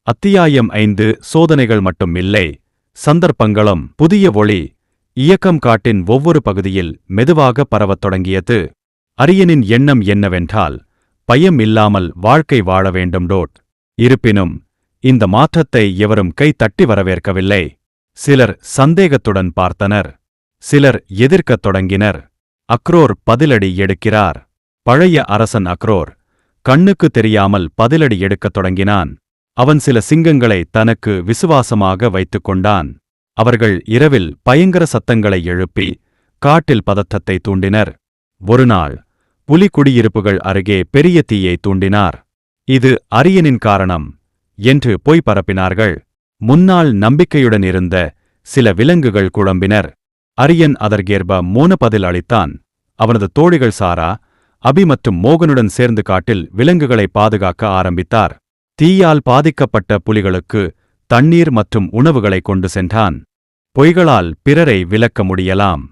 அத்தியாயம் 5 சோதனைகள் மட்டும் இல்லை, சந்தர்ப்பங்களும். புதிய ஒளி இயக்கம் காட்டின் ஒவ்வொரு பகுதியில் மெதுவாக பரவத் தொடங்கியது. அரியனின் எண்ணம் என்னவென்றால், பயம் இல்லாமல் வாழ்க்கை வாழ வேண்டும். இருப்பினும் இந்த மாற்றத்தை எவரும் கை தட்டி வரவேற்கவில்லை. சிலர் சந்தேகத்துடன் பார்த்தனர், சிலர் எதிர்க்கத் தொடங்கினர். அக்ரோர் பதிலடி எடுக்கிறார். பழைய அரசன் அக்ரோர் கண்ணுக்கு தெரியாமல் பதிலடி எடுக்கத் தொடங்கினான். அவன் சில சிங்கங்களை தனக்கு விசுவாசமாக வைத்துக் கொண்டான். அவர்கள் இரவில் பயங்கர சத்தங்களை எழுப்பி காட்டில் பதற்றத்தை தூண்டினர். ஒருநாள் புலி குடியிருப்புகள் அருகே பெரிய தீயை தூண்டினார். இது அரியனின் காரணம் என்று பொய் பரப்பினார்கள். முன்னால் நம்பிக்கையுடன் இருந்த சில விலங்குகள் குழம்பினர். அரியன் அதற்கேற்ப மோன பதில் அளித்தான். அவனது தோழிகள் சாரா, அபி மற்றும் மோகனுடன் சேர்ந்து காட்டில் விலங்குகளை பாதுகாக்க ஆரம்பித்தார். தீயால் பாதிக்கப்பட்ட புலிகளுக்கு தண்ணீர் மற்றும் உணவுகளை கொண்டு சென்றான். பொய்களால் பிறரை விலக்க முடியலாம்,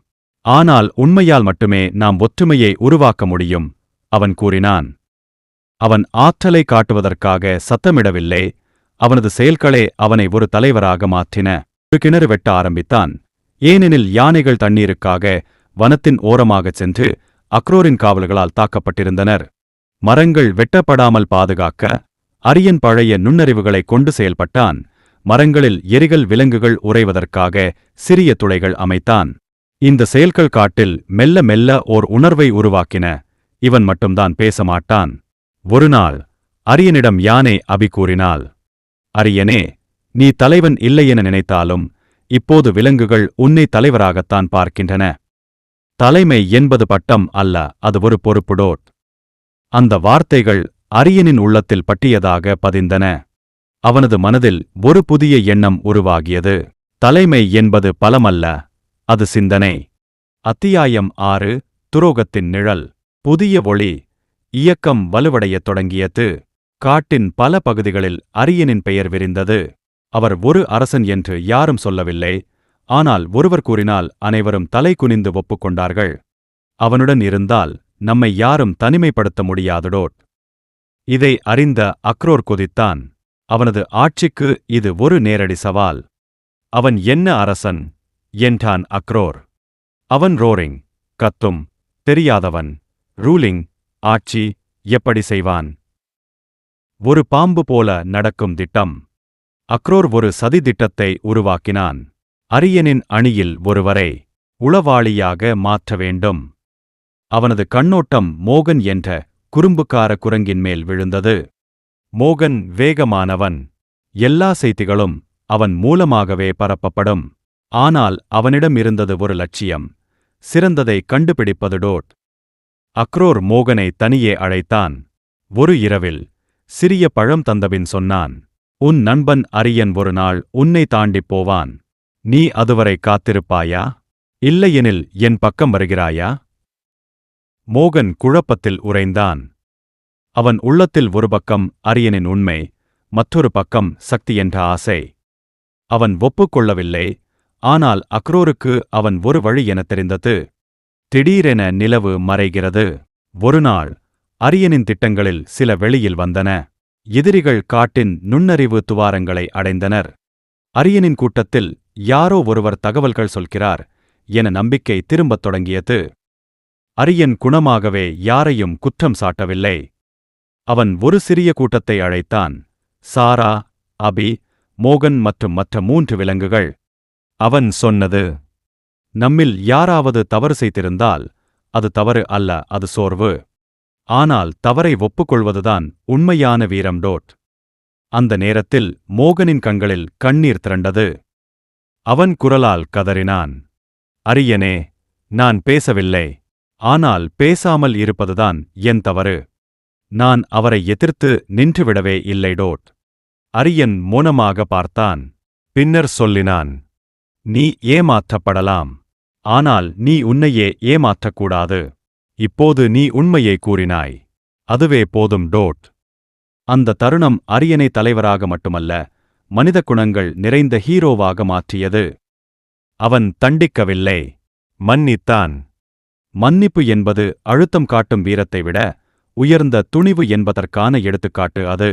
ஆனால் உண்மையால் மட்டுமே நாம் ஒற்றுமையை உருவாக்க முடியும், அவன் கூறினான். அவன் ஆற்றலை காட்டுவதற்காக சத்தமிடவில்லை, அவனது செயல்களே அவனை ஒரு தலைவராக மாற்றின. ஒரு கிணறு வெட்ட ஆரம்பித்தான், ஏனெனில் யானைகள் தண்ணீருக்காக வனத்தின் ஓரமாகச் சென்று அக்ரோரின் காவல்களால் தாக்கப்பட்டிருந்தனர். மரங்கள் வெட்டப்படாமல் பாதுகாக்க அரியன் பழைய நுண்ணறிவுகளை கொண்டு செயல்பட்டான். மரங்களில் எரிகல் விலங்குகள் உறைவதற்காக சிறிய துளைகள் அமைத்தான். இந்த செயல்கள் காட்டில் மெல்ல மெல்ல ஓர் உணர்வை உருவாக்கின, இவன் மட்டும்தான் பேச மாட்டான். ஒருநாள் அரியனிடம் யானை அபி கூறினாள், அரியனே, நீ தலைவன் இல்லையென நினைத்தாலும் இப்போது விலங்குகள் உன்னை தலைவராகத்தான் பார்க்கின்றன. தலைமை என்பது பட்டம் அல்ல, அது ஒரு பொறுப்பு. அந்த வார்த்தைகள் அரியனின் உள்ளத்தில் பட்டியதாக பதிந்தன. அவனது மனதில் ஒரு புதிய எண்ணம் உருவாகியது. தலைமை என்பது பலமல்ல, அது சிந்தனை. அத்தியாயம் 6 துரோகத்தின் நிழல். புதிய ஒளி இயக்கம் வலுவடையத் தொடங்கியது. காட்டின் பல பகுதிகளில் அரியனின் பெயர் விரிந்தது. அவர் ஒரு அரசன் என்று யாரும் சொல்லவில்லை, ஆனால் ஒருவர் கூறினால் அனைவரும் தலை குனிந்து ஒப்புக்கொண்டார்கள். அவனுடன் இருந்தால் நம்மை யாரும் தனிமைப்படுத்த முடியாது. இதை அறிந்த அக்ரோர் கொதித்தான். அவனது ஆட்சிக்கு இது ஒரு நேரடி சவால். அவன் என்ன அரசன் என்றான் அக்ரோர். அவன் ரோரிங், கத்தும், தெரியாதவன். ரூலிங், ஆட்சி எப்படி செய்வான்? ஒரு பாம்பு போல நடக்கும் திட்டம். அக்ரோர் ஒரு சதி திட்டத்தை உருவாக்கினான். அரியனின் அணியில் ஒருவரை உளவாளியாக மாற்ற வேண்டும். அவனது கண்ணோட்டம் மோகன் என்ற குறும்புக்கார குரங்கின் மேல் விழுந்தது. மோகன் வேகமானவன், எல்லா செய்திகளும் அவன் மூலமாகவே பரப்பப்படும். ஆனால் அவனிடம் இருந்தது ஒரு லட்சியம், சிறந்ததை கண்டுபிடிப்பது. அக்ரோர் மோகனை தனியே அழைத்தான். ஒரு இரவில் சிறிய பழம் தந்தபின் சொன்னான், உன் நண்பன் அரியன் ஒரு நாள் உன்னை தாண்டிப் போவான். நீ அதுவரை காத்திருப்பாயா, இல்லையெனில் என் பக்கம் வருகிறாயா? மோகன் குழப்பத்தில் உறைந்தான். அவன் உள்ளத்தில் ஒரு பக்கம் அரியனின் உண்மை, மற்றொரு பக்கம் சக்தி என்ற ஆசை. அவன் ஒப்புக்கொள்ளவில்லை, ஆனால் அக்ரோருக்கு அவன் ஒரு வழி எனத் தெரிந்தது. திடீரென நிலவு மறைகிறது. ஒருநாள் அரியனின் திட்டங்களில் சில வெளியில் வந்தன. எதிரிகள் காட்டின் நுண்ணறிவு துவாரங்களை அடைந்தனர். அரியனின் கூட்டத்தில் யாரோ ஒருவர் தகவல்கள் சொல்கிறார் என நம்பிக்கை திரும்பத் தொடங்கியது. அரியன் குணமாகவே யாரையும் குற்றம் சாட்டவில்லை. அவன் ஒரு சிறிய கூட்டத்தை அழைத்தான், சாரா, அபி, மோகன் மற்றும் மற்ற 3 விலங்குகள். அவன் சொன்னது, நம்மில் யாராவது தவறு செய்திருந்தால் அது தவறு அல்ல, அது சோர்வு. ஆனால் தவறை ஒப்புக்கொள்வதுதான் உண்மையான வீரம். அந்த நேரத்தில் மோகனின் கண்களில் கண்ணீர் திரண்டது. அவன் குரலால் கதறினான், அரியனே, நான் பேசவில்லை, ஆனால் பேசாமல் இருப்பதுதான் என் தவறு. நான் அவரை எதிர்த்து நின்றுவிடவே இல்லை. அரியன் மௌனமாக பார்த்தான். பின்னர் சொல்லினான், நீ ஏமாற்றப்படலாம், ஆனால் நீ உன்னையே ஏமாற்றக்கூடாது. இப்போது நீ உண்மையை கூறினாய், அதுவே போதும். அந்த தருணம் அரியனை தலைவராக மட்டுமல்ல, மனித குணங்கள் நிறைந்த ஹீரோவாக மாற்றியது. அவன் தண்டிக்கவில்லை, மன்னித்தான். மன்னிப்பு என்பது அழுத்தம் காட்டும் வீரத்தை விட உயர்ந்த துணிவு என்பதற்கான எடுத்துக்காட்டு அது.